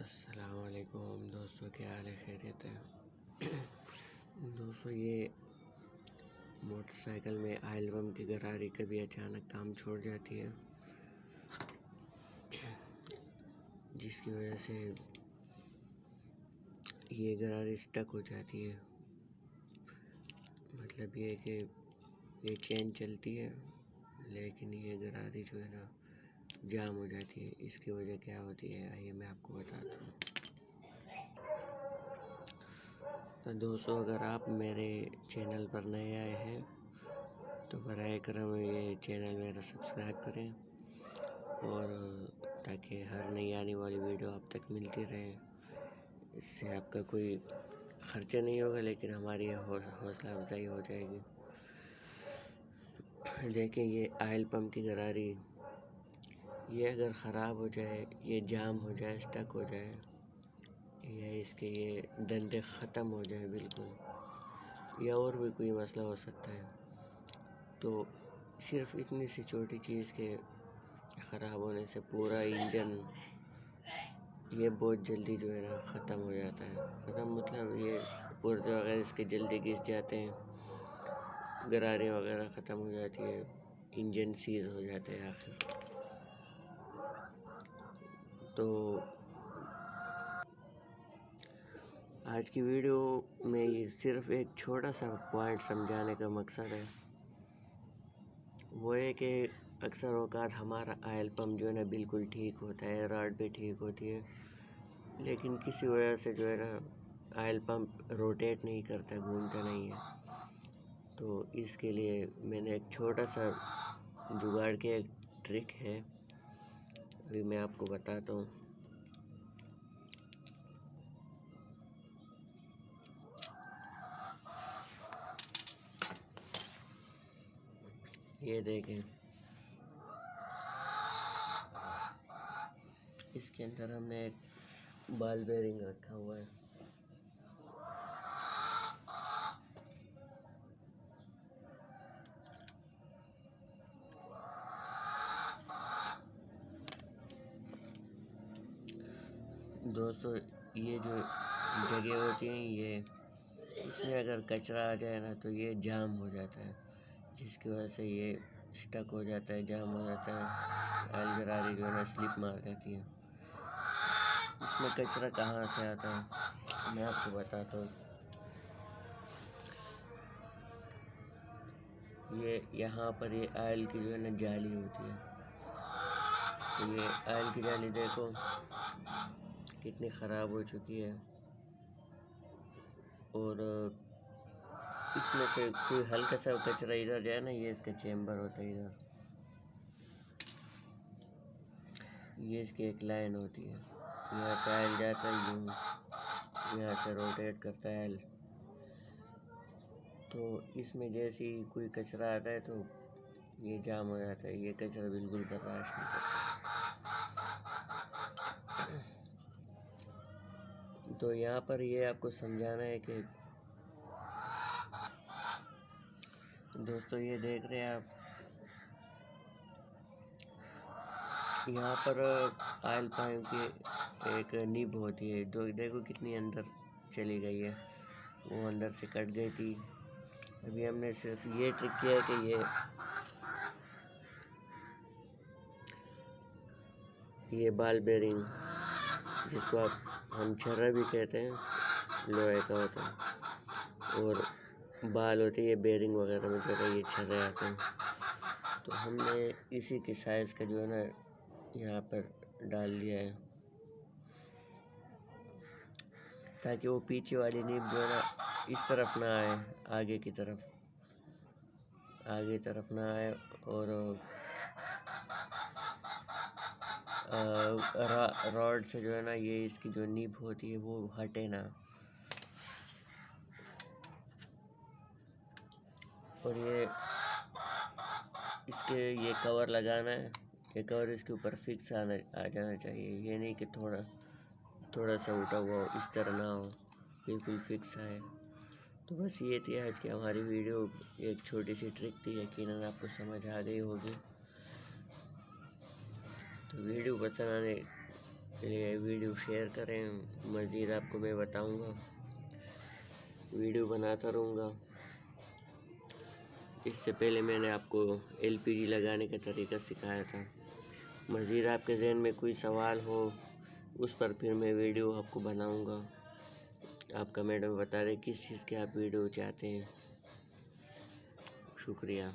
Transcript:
अस्सलामुअलैकुम दोस्तों, क्या हाल है? खैरियत है? दोस्तों, ये मोटरसाइकिल में ऑयल पम्प की गरारी कभी अचानक काम छोड़ जाती है, जिसकी वजह से ये गरारी स्टक हो जाती है। मतलब ये कि ये चेन चलती है लेकिन ये गरारी जो है ना जाम हो जाती है। इसकी वजह क्या होती है, आइए मैं आपको बताता हूँ। तो दोस्तों, अगर आप मेरे चैनल पर नए आए हैं तो बराए करम ये चैनल मेरा सब्सक्राइब करें, और ताकि हर नई आने वाली वीडियो आप तक मिलती रहे। इससे आपका कोई खर्चा नहीं होगा, लेकिन हमारी हौसला अफजाई हो जाएगी। देखें, ये ऑयल पम्प की गरारी, ये अगर ख़राब हो जाए, ये जाम हो जाए, स्टक हो जाए, या इसके ये डंडे ख़त्म हो जाए बिल्कुल, या और भी कोई मसला हो सकता है, तो सिर्फ इतनी सी छोटी चीज़ के ख़राब होने से पूरा इंजन ये बहुत जल्दी जो है ना ख़त्म हो जाता है। ख़त्म मतलब ये पुर्जे वगैरह इसके जल्दी घिस जाते हैं, गरारे वगैरह ख़त्म हो जाती है, इंजन सीज हो जाता है आखिर। तो आज की वीडियो में ये सिर्फ एक छोटा सा पॉइंट समझाने का मकसद है। वो है कि अक्सर औकात हमारा ऑयल पम्प जो है ना बिल्कुल ठीक होता है, रॉड भी ठीक होती है, लेकिन किसी वजह से जो है ना ऑयल पम्प रोटेट नहीं करता, घूमता नहीं है। तो इसके लिए मैंने एक छोटा सा जुगाड़ की एक ट्रिक है, अभी मैं आपको बताता हूँ। ये देखें, इसके अंदर हमने एक बॉल बेरिंग रखा हुआ है। दोस्तों, ये जो जगह होती है, ये इसमें अगर कचरा आ जाए ना तो ये जाम हो जाता है, जिसकी वजह से ये स्टक हो जाता है, जाम हो जाता है। ऑयल गरारी जो है ना स्लिप मार जाती है। इसमें कचरा कहाँ से आता है, मैं आपको बताता हूँ। ये यहाँ पर ये ऑयल की जो है ना जाली होती है, तो ये ऑयल की जाली देखो कितनी ख़राब हो चुकी है, और इसमें से कोई हल्का सा कचरा इधर जाए ना, ये इसका चेम्बर होता है इधर, ये इसकी एक लाइन होती है, यहाँ से ऑयल जाता है यूँ, यहाँ से रोटेट करता है ऑयल। तो इसमें जैसे ही कोई कचरा आता है तो ये जाम हो जाता है, ये कचरा बिल्कुल बर्दाश्त नहीं करता। तो यहाँ पर ये आपको समझाना है कि दोस्तों, ये देख रहे हैं आप, यहाँ पर ऑयल पाइप की एक निब होती है, जो देखो कितनी अंदर चली गई है, वो अंदर से कट गई थी। अभी हमने सिर्फ ये ट्रिक किया है कि ये बॉल बेरिंग, जिसको हम छर्रा भी कहते हैं, लोहे का होता है, और बाल होते हैं ये बेरिंग वगैरह में जो है ये छर्रे आते हैं। तो हमने इसी की साइज़ का जो है ना यहाँ पर डाल दिया है, ताकि वो पीछे वाली नीब जो है ना इस तरफ ना आए, आगे की तरफ ना आए, और रॉड से जो है ना ये इसकी जो नीब होती है वो हटे ना। और ये इसके ये कवर लगाना है, ये कवर इसके ऊपर फिक्स आ जाना चाहिए, ये नहीं कि थोड़ा सा उठा हुआ हो, इस तरह ना हो, बिल्कुल फिक्स आए। तो बस ये थी आज की हमारी वीडियो, एक छोटी सी ट्रिक थी, यकीनन आपको समझ आ गई होगी। तो वीडियो पसंद आने चलिए वीडियो शेयर करें, मज़ीद आपको मैं बताऊंगा, वीडियो बनाता रहूँगा। इससे पहले मैंने आपको एलपीजी लगाने का तरीका सिखाया था। मज़ीद आपके ज़हन में कोई सवाल हो उस पर फिर मैं वीडियो आपको बनाऊंगा। आप कमेंट में बता दें किस चीज़ के आप वीडियो चाहते हैं। शुक्रिया।